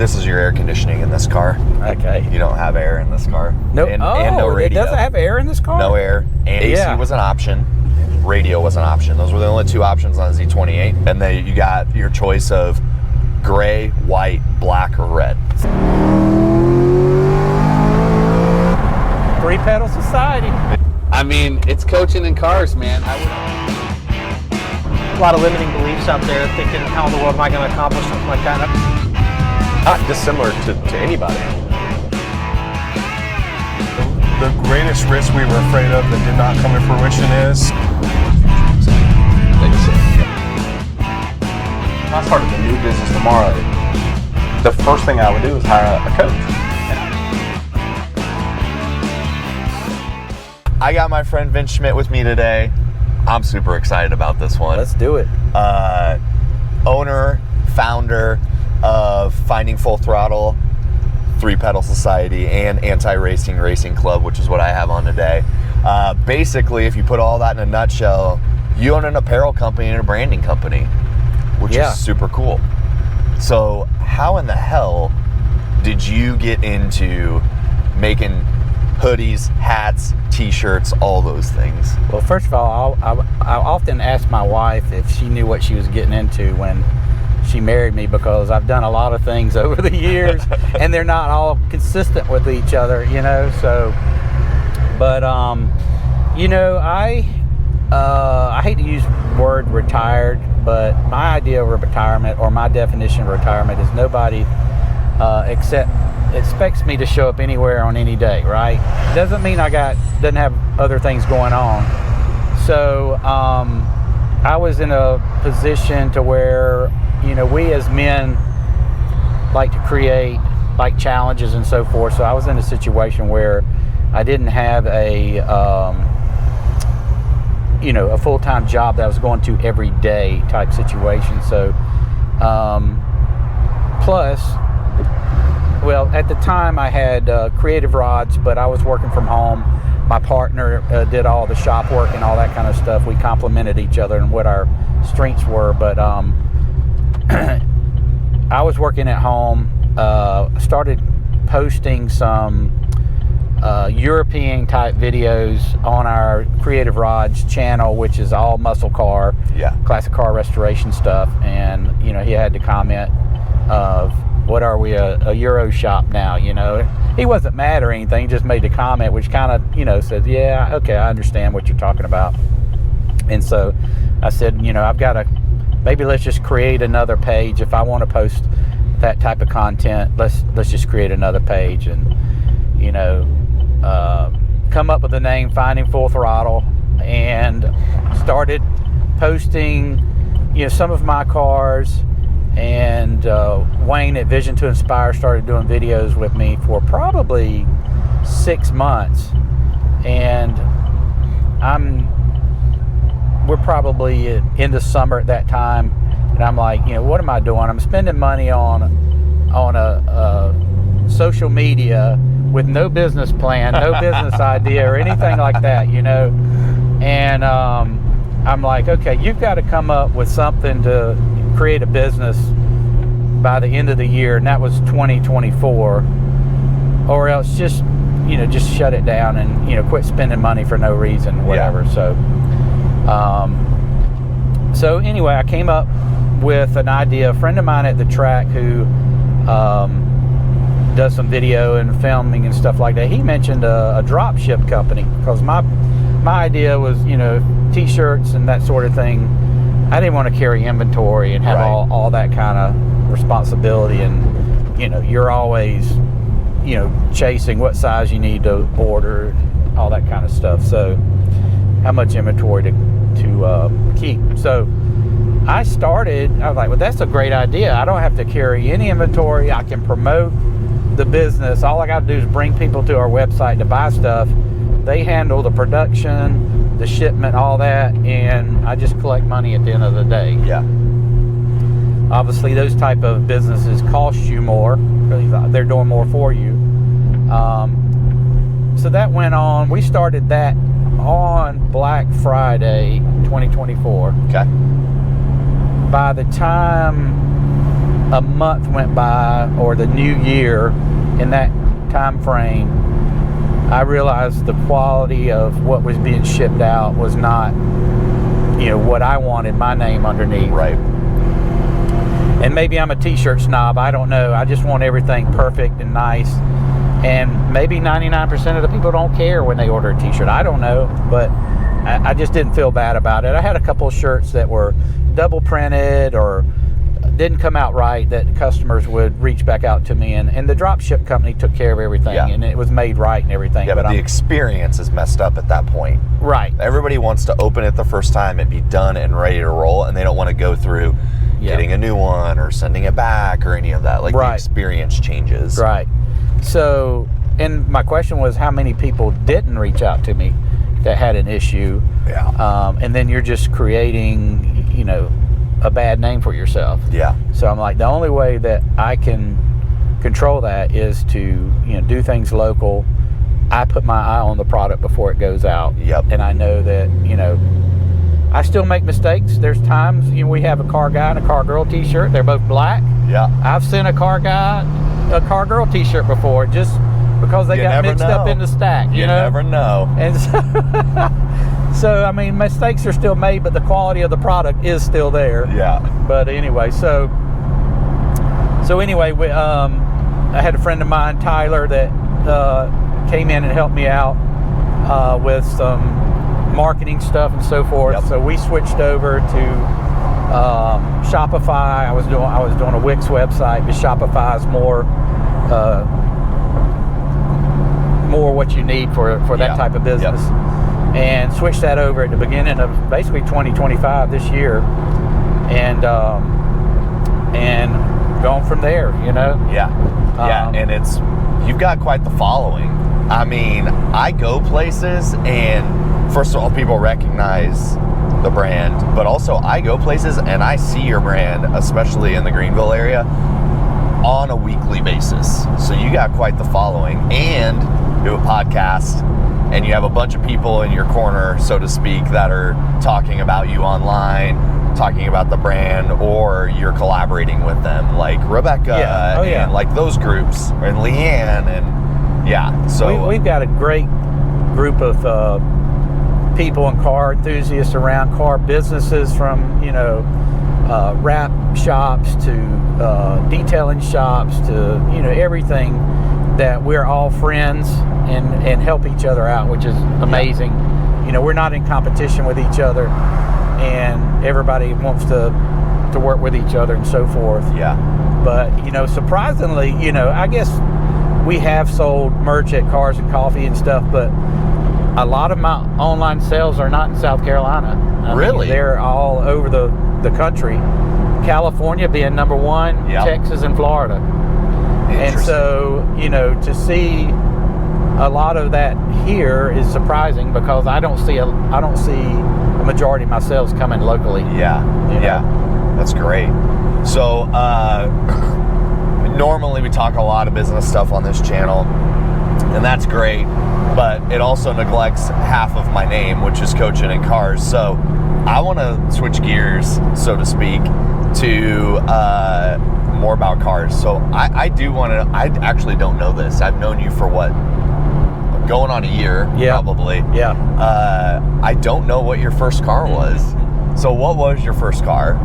This is your air conditioning in this car. Okay. You don't have air in this car. No. And Oh, no radio. it doesn't have air in this car? No air. And AC was an option. Radio was an option. Those were the only two options on the Z28. And then you got your choice of gray, white, black, or red. Three-pedal society. I mean, it's Coachin N Cars, man. A lot of limiting beliefs out there, thinking, how in the world am I going to accomplish something like that? Not dissimilar to anybody. The greatest risk we were afraid of that did not come to fruition is... If I started a new business tomorrow, the first thing I would do is hire a coach. I got my friend Vince Schmidt with me today. I'm super excited about this one. Let's do it. Owner, founder of Finding Full Throttle, Three-Pedal Society, and Anti-Racing Racing Club, which is what I have on today. Basically, if you put all that in a nutshell, you own an apparel company and a branding company, which is super cool. So how in the hell did you get into making hoodies, hats, t-shirts, all those things? Well, first of all, I often ask my wife if she knew what she was getting into when she married me, because I've done a lot of things over the years and they're not all consistent with each other, you know. So, but you know, I hate to use the word retired, but my idea of retirement, or my definition of retirement, is nobody expects me to show up anywhere on any day, right? Doesn't mean doesn't have other things going on. So I was in a position to where, you know, we as men like to create like challenges and so forth. So I was in a situation where I didn't have a you know, a full-time job that I was going to every day type situation. So plus, well, at the time I had Creative Rods, but I was working from home. My partner did all the shop work and all that kind of stuff. We complemented each other and what our strengths were. But I was working at home, started posting some European type videos on our Creative Rods channel, which is all muscle car, classic car restoration stuff. And, you know, he had to comment of, what are we, a Euro shop now, you know? He wasn't mad or anything, he just made the comment, which kind of, you know, says, yeah, okay, I understand what you're talking about. And so I said, you know, I've got to, maybe let's just create another page. If I want to post that type of content, let's just create another page. And, you know, come up with the name Finding Full Throttle, and started posting, you know, some of my cars. And Wayne at Vision to Inspire started doing videos with me for probably 6 months, and we're probably in the summer at that time, and I'm like, you know, what am I doing? I'm spending money on a social media with no business plan, no business idea or anything like that, you know. And I'm like, okay, you've got to come up with something to create a business by the end of the year, and that was 2024, or else just, you know, just shut it down and, you know, quit spending money for no reason, whatever. So so anyway, I came up with an idea. A friend of mine at the track who does some video and filming and stuff like that, he mentioned a drop ship company, because my idea was, you know, t-shirts and that sort of thing, I didn't want to carry inventory and have all that kind of responsibility. And, you know, you're always, you know, chasing what size you need to order, all that kind of stuff. So how much inventory to keep. So I was like, well, that's a great idea. I don't have to carry any inventory. I can promote the business. All I got to do is bring people to our website to buy stuff. They handle the production, the shipment, all that, and I just collect money at the end of the day. Yeah. Obviously, those type of businesses cost you more, because they're doing more for you. So that went on. We started that on Black Friday 2024. Okay. By the time a month went by, or the new year, in that time frame, I realized the quality of what was being shipped out was not, what I wanted my name underneath. Right. And maybe I'm a t-shirt snob, I don't know. I just want everything perfect and nice. And maybe 99% of the people don't care when they order a t-shirt. I don't know, but I just didn't feel bad about it. I had a couple of shirts that were double printed or didn't come out right that customers would reach back out to me, and the drop ship company took care of everything, and it was made right and everything. Yeah, but the experience is messed up at that point. Right. Everybody wants to open it the first time and be done and ready to roll, and they don't want to go through getting a new one or sending it back or any of that. Like the experience changes. Right. So, and my question was, how many people didn't reach out to me that had an issue? Yeah. And then you're just creating, a bad name for yourself. Yeah. So I'm like, the only way that I can control that is to, do things local. I put my eye on the product before it goes out. Yep. And I know that, I still make mistakes. There's times, we have a car guy and a car girl t-shirt. They're both black. Yeah. I've sent a car guy a car girl t-shirt before, just because they got mixed up in the stack. You know? Never know. And so, I mean, mistakes are still made, but the quality of the product is still there. Yeah. But anyway, so anyway, I had a friend of mine, Tyler, that came in and helped me out with some marketing stuff and so forth. Yep. So we switched over to Shopify. I was doing a Wix website, but Shopify is more what you need for that type of business. Yep. And switched that over at the beginning of basically 2025 this year, and gone from there. Yeah. And you've got quite the following. I mean, I go places, and first of all, people recognize the brand, but also I go places and I see your brand, especially in the Greenville area, on a weekly basis. So you got quite the following, and do a podcast, and you have a bunch of people in your corner, so to speak, that are talking about you online, talking about the brand, or you're collaborating with them, like Rebecca and like those groups, and Leanne, and so we've got a great group of people and car enthusiasts around, car businesses, from wrap shops to detailing shops to everything, that we're all friends and help each other out, which is amazing. We're not in competition with each other, and everybody wants to work with each other and so forth. Yeah. But surprisingly, I guess we have sold merch at Cars and Coffee and stuff, but a lot of my online sales are not in South Carolina. Really? They're all over the country. California being number one, Texas and Florida. And so, to see a lot of that here is surprising, because I don't see a majority of my sales coming locally. Yeah. That's great. So, normally we talk a lot of business stuff on this channel, and that's great, but it also neglects half of my name, which is Coachin N Cars. So I want to switch gears, so to speak, to more about cars. So I actually don't know this. I've known you for going on a year, probably. Yeah. I don't know what your first car was. So what was your first car?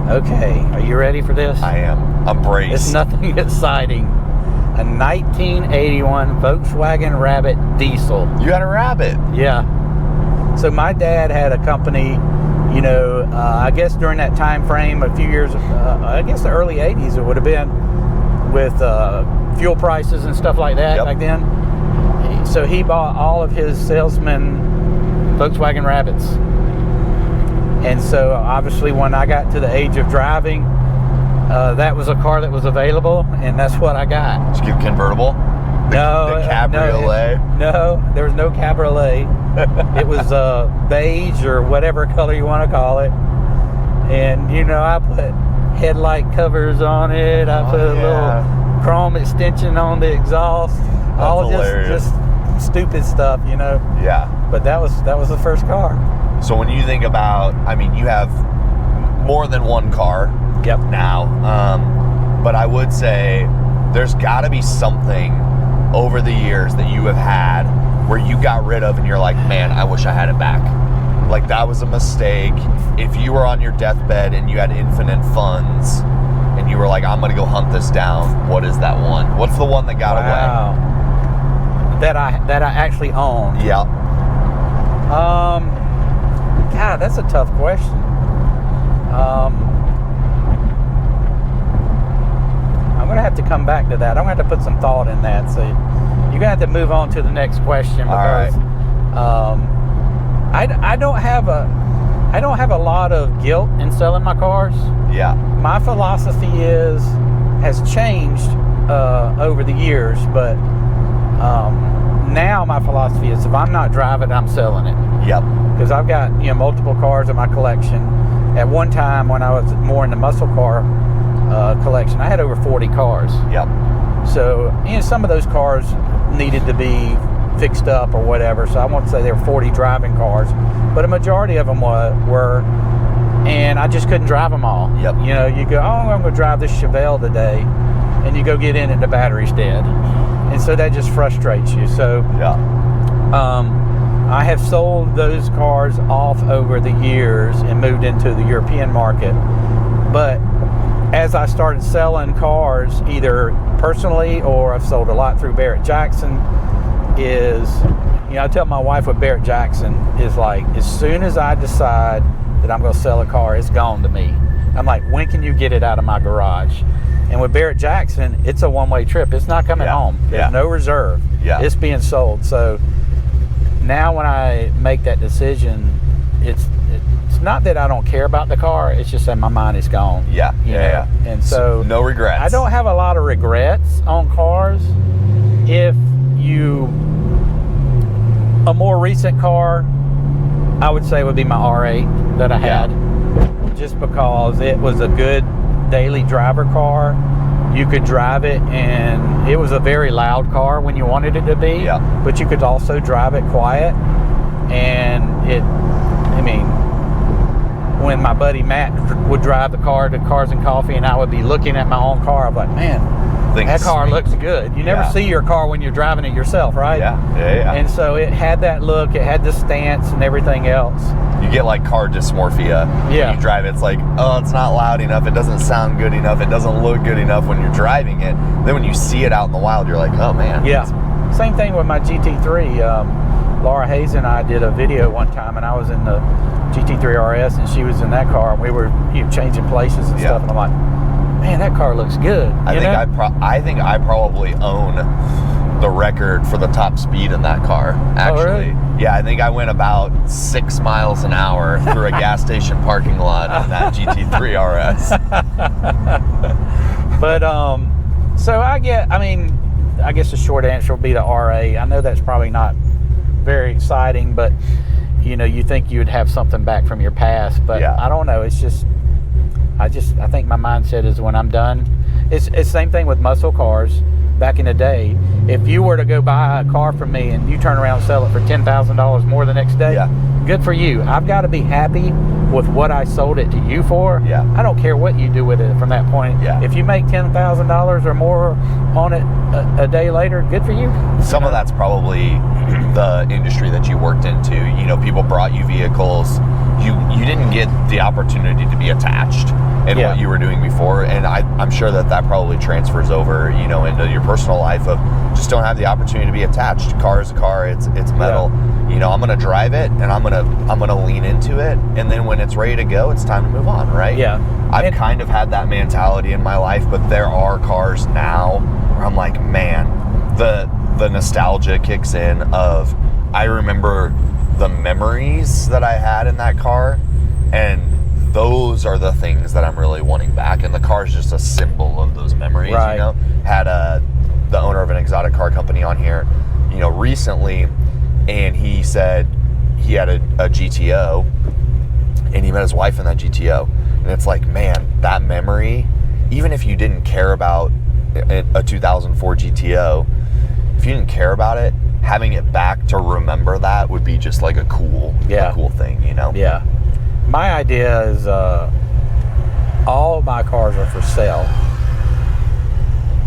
Okay, are you ready for this? I am. I'm braced. It's nothing exciting. A 1981 Volkswagen Rabbit diesel. You had a Rabbit? Yeah. So my dad had a company, I guess during that time frame, a few years, I guess the early 80s it would have been, with fuel prices and stuff like that back then. So he bought all of his salesmen Volkswagen Rabbits. And so obviously when I got to the age of driving, that was a car that was available, and that's what I got. Did you get a convertible? No. The cabriolet? No, there was no cabriolet. It was beige or whatever color you want to call it. And, I put headlight covers on it. I put a little chrome extension on the exhaust. That's all hilarious. just stupid stuff, Yeah. But that was the first car. So when you think about, you have more than one car. Yep. Now, but I would say there's got to be something over the years that you have had where you got rid of and you're like, man, I wish I had it back. Like, that was a mistake. If you were on your deathbed and you had infinite funds and you were like, I'm going to go hunt this down, what is that one? What's the one that got away? That I actually own. Yeah. God, that's a tough question. I'm going to have to come back to that. I'm going to have to put some thought in that. So you're going to have to move on to the next question because I don't have a lot of guilt in selling my cars. Yeah. My philosophy has changed over the years, but now my philosophy is if I'm not driving, I'm selling it. Yep. Because I've got multiple cars in my collection. At one time, when I was more in the muscle car collection, I had over 40 cars. Yep. So some of those cars needed to be fixed up or whatever. So I won't say there were 40 driving cars, but a majority of them were, and I just couldn't drive them all. Yep. You go, I'm going to drive this Chevelle today, and you go get in it, the battery's dead, and so that just frustrates you. So yeah. I have sold those cars off over the years and moved into the European market. But as I started selling cars, either personally or I've sold a lot through Barrett Jackson, I tell my wife what Barrett Jackson is like, as soon as I decide that I'm going to sell a car, it's gone to me. I'm like, when can you get it out of my garage? And with Barrett Jackson, it's a one-way trip. It's not coming home. There's no reserve. Yeah. It's being sold. So now when I make that decision, it's not that I don't care about the car. It's just that my mind is gone. Yeah. Yeah. And so no regrets. I don't have a lot of regrets on cars. A more recent car, I would say would be my R8 that I had, just because it was a good daily driver car. You could drive it, and it was a very loud car when you wanted it to be, but you could also drive it quiet. And when my buddy Matt would drive the car to Cars and Coffee and I would be looking at my own car, I'm like, man, that car looks good. You never see your car when you're driving it yourself, right? Yeah. And so it had that look, it had the stance and everything else. You get like car dysmorphia. Yeah. When you drive it, it's like, oh, it's not loud enough. It doesn't sound good enough. It doesn't look good enough when you're driving it. Then when you see it out in the wild, you're like, oh man. Yeah. Same thing with my GT3. Laura Hayes and I did a video one time, and I was in the GT3 RS, and she was in that car, and we were changing places and stuff. And I'm like, man, that car looks good. I think I probably own the record for the top speed in that car. Actually, oh, really? Yeah, I think I went about 6 miles an hour through a gas station parking lot in that GT3 RS. But so I guess the short answer would be the R8. I know that's probably not very exciting, but you think you'd have something back from your past, but I don't know. It's just I think my mindset is when I'm done. It's the same thing with muscle cars. Back in the day, if you were to go buy a car from me and you turn around and sell it for $10,000 more the next day, good for you. I've got to be happy with what I sold it to you for. I don't care what you do with it from that point. If you make $10,000 or more on it a day later, good for you. Some of that's probably the industry that you worked into. People brought you vehicles. You didn't get the opportunity to be attached in what you were doing before, and I'm sure that probably transfers over, into your personal life of just don't have the opportunity to be attached. Car is a car. It's metal. I'm gonna drive it, and I'm gonna lean into it, and then when it's ready to go, it's time to move on, right? I've kind of had that mentality in my life, but there are cars now where I'm like, man, the nostalgia kicks in of I remember the memories that I had in that car, and those are the things that I'm really wanting back, and the car is just a symbol of those memories. Had the owner of an exotic car company on here recently, and he said he had a GTO, and he met his wife in that GTO, and it's like, man, that memory, even if you didn't care about a 2004 GTO, if you didn't care about it, having it back to remember that would be just like a cool thing, My idea is all of my cars are for sale,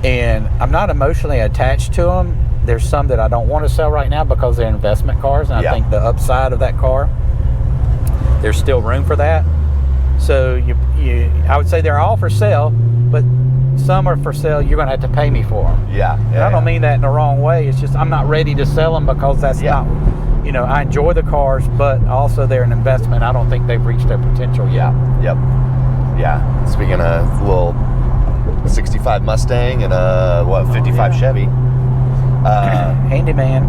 and I'm not emotionally attached to them. There's some that I don't want to sell right now because they're investment cars, and I think the upside of that car, there's still room for that. So I would say they're all for sale, but some are for sale. You're going to have to pay me for them. And I don't mean that in the wrong way. It's just I'm not ready to sell them because that's not. I enjoy the cars, but also they're an investment. I don't think they've reached their potential yet. Speaking of little 65 Mustang and a 55 Chevy. Handyman.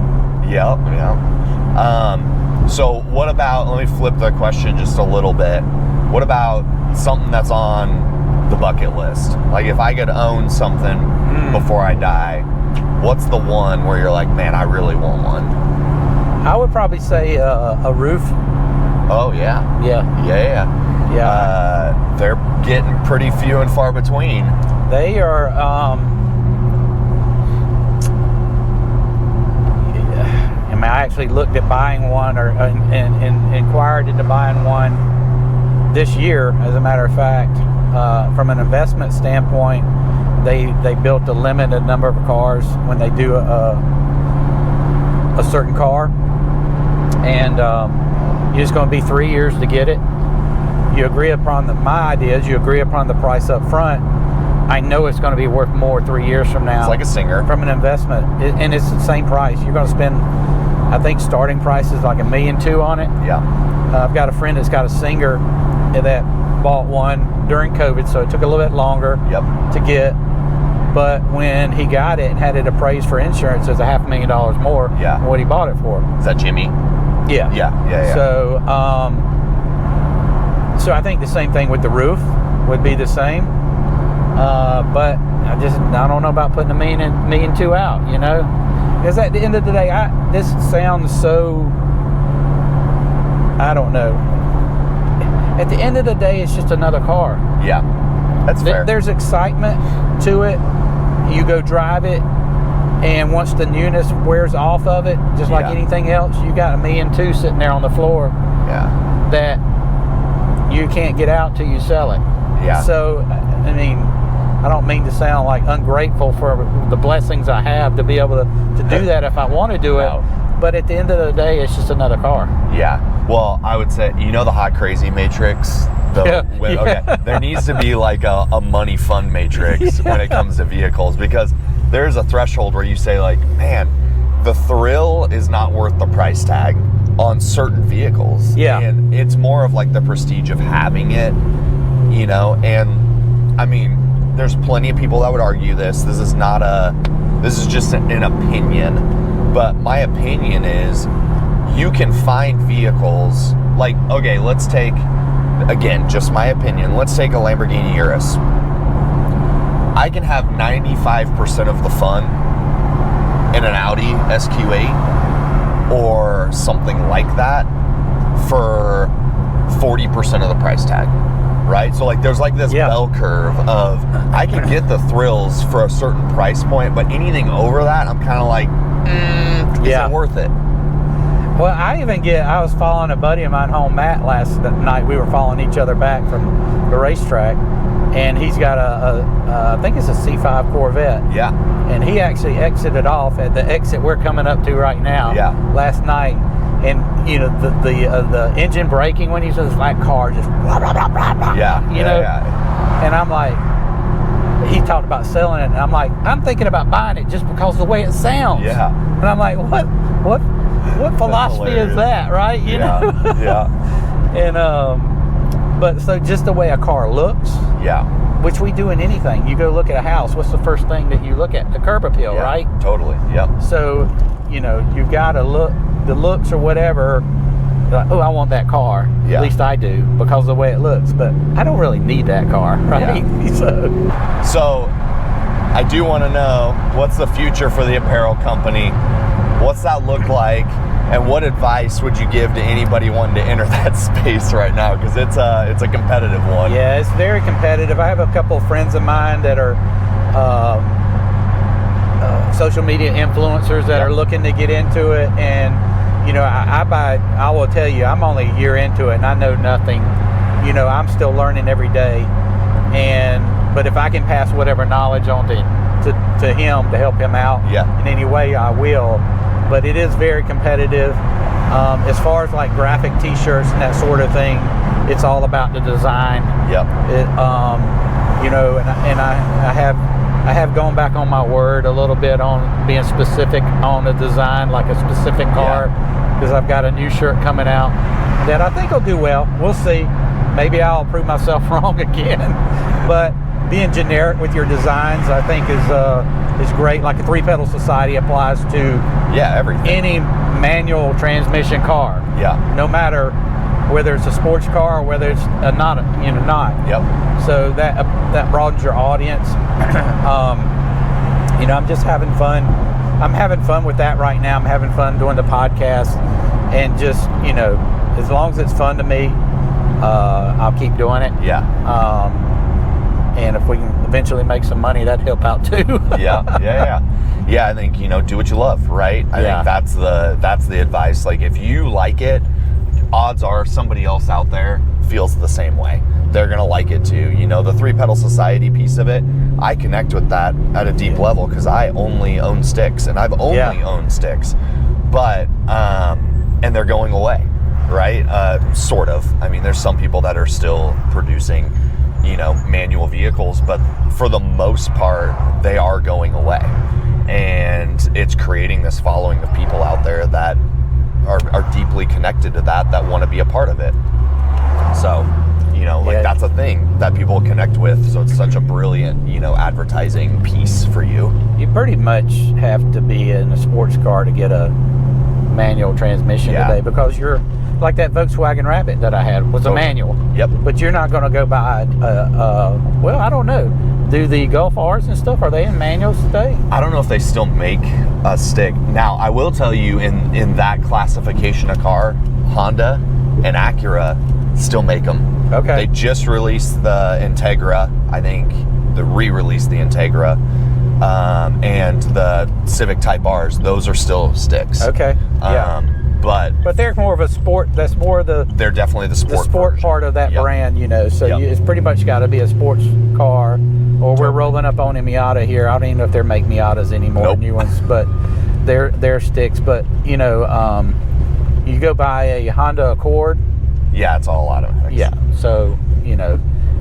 So what about, let me flip the question just a little bit. What about something that's on the bucket list? Like if I could own something before I die, what's the one where you're like, man, I really want one? I would probably say a roof. Oh, yeah. They're getting pretty few and far between. They are, I actually looked at buying one and inquired into buying one this year, as a matter of fact. From an investment standpoint, they built a limited number of cars when they do a certain car. And it's going to be 3 years to get it. You agree upon my idea is you agree upon the price up front. I know it's going to be worth more 3 years from now. It's like a Singer. From an investment. And it's the same price. You're going to spend, I think starting price is like $1.2 million on it. I've got a friend that's got a Singer that bought one during COVID, so it took a little bit longer to get. But when he got it and had it appraised for insurance, it's $500,000 more than what he bought it for. Is that Jimmy? Yeah. So I think the same thing with the roof would be the same. But I don't know about putting $1.2 million out, because at the end of the day, this sounds so, I don't know. At the end of the day, it's just another car. That's fair. There's excitement to it. You go drive it, and once the newness wears off of it, just like anything else, you got $1.2 million sitting there on the floor that you can't get out till you sell it. So, I mean, I don't mean to sound like ungrateful for the blessings I have to be able to do that if I want to do it. But at the end of the day, it's just another car. Well, I would say, the hot crazy matrix? There needs to be like a money fund matrix when it comes to vehicles, because there's a threshold where you say like, man, the thrill is not worth the price tag on certain vehicles. And it's more of like the prestige of having it, and I mean, there's plenty of people that would argue this. This is just an opinion, but my opinion is you can find vehicles like, okay, let's take, again, just my opinion, let's take a Lamborghini Urus. I can have 95% of the fun in an Audi SQ8 or something like that for 40% of the price tag, right? So like there's like this bell curve of I can get the thrills for a certain price point, but anything over that, I'm kind of like, is it worth it? Well, I was following a buddy of mine home, Matt, last night. We were following each other back from the racetrack, and he's got I think it's a C5 Corvette. And he actually exited off at the exit we're coming up to right now last night. And, the engine braking when he says that car just blah, blah, blah, blah, blah, And I'm like, he talked about selling it, and I'm like, I'm thinking about buying it just because of the way it sounds. And I'm like, what philosophy is that, right? You know? And but so just the way a car looks, which we do in anything. You go look at a house, what's the first thing that you look at? The curb appeal, right? Totally. So you've got to look, the looks or whatever, like, oh, I want that car. At least I do, because of the way it looks, but I don't really need that car, right? So I do want to know, what's the future for the apparel company? What's that look like? And what advice would you give to anybody wanting to enter that space right now? Because it's a competitive one. Yeah, it's very competitive. I have a couple of friends of mine that are social media influencers that are looking to get into it. And, I will tell you, I'm only a year into it and I know nothing. I'm still learning every day. But if I can pass whatever knowledge on to to him to help him out in any way, I will. But it is very competitive. As far as like graphic T-shirts and that sort of thing, it's all about the design. Yep. You know, and I have gone back on my word a little bit on being specific on the design, like a specific car, because I've got a new shirt coming out that I think will do well. We'll see. Maybe I'll prove myself wrong again. But being generic with your designs, I think is great. Like a 3-pedal society applies to everything. any manual transmission car. Yeah. No matter whether it's a sports car or whether it's not. Yep. So that broadens your audience. You know, I'm just having fun. I'm having fun with that right now. I'm having fun doing the podcast, and just, you know, as long as it's fun to me, I'll keep doing it. Yeah. And if we can eventually make some money, that'd help out too. Yeah, I think, you know, do what you love, right? I think that's the advice. Like, if you like it, odds are somebody else out there feels the same way. They're gonna like it too. You know, the 3-pedal society piece of it, I connect with that at a deep level because I only own sticks, and I've only owned sticks. But and they're going away, right? Sort of. I mean, there's some people that are still producing, you know, manual vehicles, but for the most part, they are going away. And it's creating this following of people out there that are deeply connected to that want to be a part of it. So, you know, like that's a thing that people connect with. So it's such a brilliant, you know, advertising piece for you. You pretty much have to be in a sports car to get a manual transmission today, because you're like that Volkswagen Rabbit that I had was a manual. Yep. But you're not going to go buy well, I don't know. Do the Golf R's and stuff, are they in manuals today? I don't know if they still make a stick. Now, I will tell you, in that classification of car, Honda and Acura still make them. Okay. They just released the Integra, I think. They re-released the Integra. And the Civic Type R's, those are still sticks. Okay. But they're more of a sport. That's more they're definitely the sport version. Part of that brand, you know. So it's pretty much got to be a sports car. Or we're rolling up on a Miata here. I don't even know if they make Miatas anymore, new ones, but they're sticks. But you know, you go buy a Honda Accord. Yeah, it's all automatic. Yeah. So you know,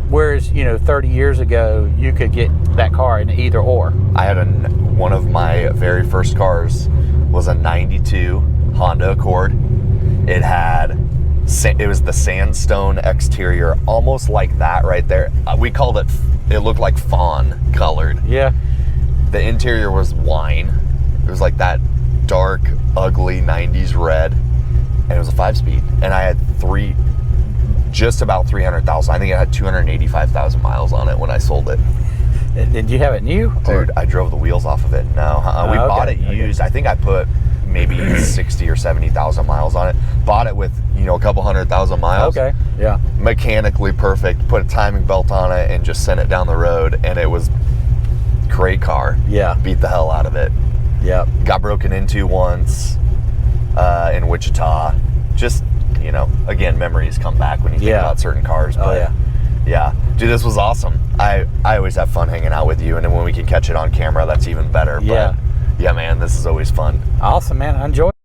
whereas, you know, 30 years ago, you could get that car in either or. I had one of my very first cars was a 92 Honda Accord. It was the sandstone exterior, almost like that right there. We called it looked like fawn colored. Yeah. The interior was wine. It was like that dark, ugly 90s red. And it was a 5-speed. And I had just about 300,000. I think it had 285,000 miles on it when I sold it. Did you have it new? Dude, I drove the wheels off of it. No, we bought it used. I think I put maybe 60 or 70,000 miles on it. Bought it with, you know, a couple 100,000 miles. Okay, yeah. Mechanically perfect. Put a timing belt on it and just sent it down the road. And it was great car. Yeah. Beat the hell out of it. Yeah. Got broken into once in Wichita. Just, you know, again, memories come back when you think about certain cars. But yeah. Dude, this was awesome. I always have fun hanging out with you, and then when we can catch it on camera, that's even better. Yeah. But yeah, man, this is always fun. Awesome, man. I enjoy it.